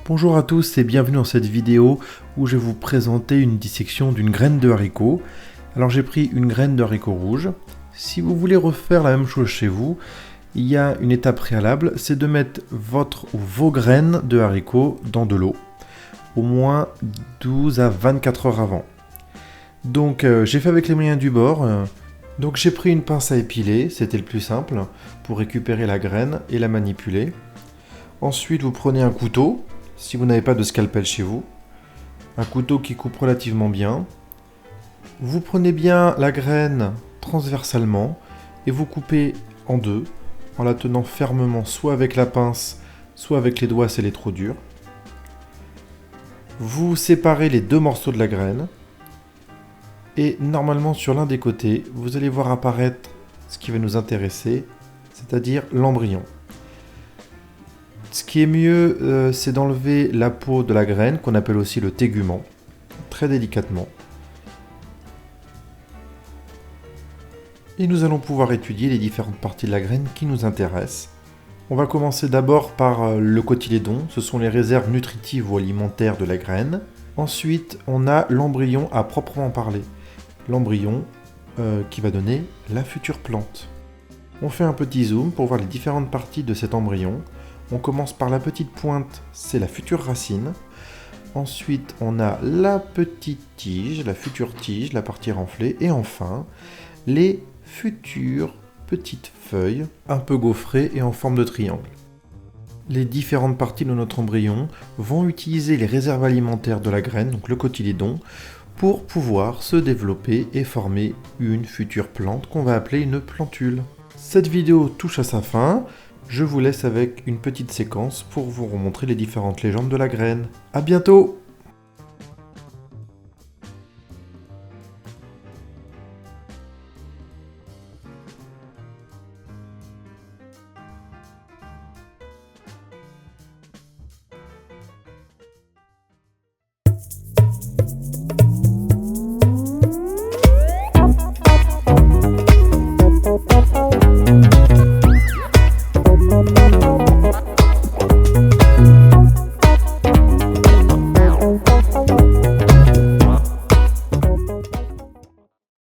Bonjour à tous et bienvenue dans cette vidéo où je vais vous présenter une dissection d'une graine de haricot. Alors j'ai pris une graine de haricot rouge. Si vous voulez refaire la même chose chez vous, il y a une étape préalable, c'est de mettre votre ou vos graines de haricot dans de l'eau, au moins 12 à 24 heures avant. Donc j'ai fait avec les moyens du bord. Donc j'ai pris une pince à épiler, c'était le plus simple, pour récupérer la graine et la manipuler. Ensuite vous prenez un couteau, si vous n'avez pas de scalpel chez vous, un couteau qui coupe relativement bien. Vous prenez bien la graine transversalement et vous coupez en deux, en la tenant fermement soit avec la pince, soit avec les doigts si elle est trop dure. Vous séparez les deux morceaux de la graine et normalement sur l'un des côtés, vous allez voir apparaître ce qui va nous intéresser, c'est-à-dire l'embryon. Ce qui est mieux, c'est d'enlever la peau de la graine, qu'on appelle aussi le tégument, très délicatement. Et nous allons pouvoir étudier les différentes parties de la graine qui nous intéressent. On va commencer d'abord par le cotylédon, ce sont les réserves nutritives ou alimentaires de la graine. Ensuite, on a l'embryon à proprement parler. L'embryon qui va donner la future plante. On fait un petit zoom pour voir les différentes parties de cet embryon. On commence par la petite pointe, c'est la future racine. Ensuite, on a la petite tige, la future tige, la partie renflée. Et enfin, les futures petites feuilles, un peu gaufrées et en forme de triangle. Les différentes parties de notre embryon vont utiliser les réserves alimentaires de la graine, donc le cotylédon, pour pouvoir se développer et former une future plante qu'on va appeler une plantule. Cette vidéo touche à sa fin. Je vous laisse avec une petite séquence pour vous remontrer les différentes légendes de la graine. À bientôt!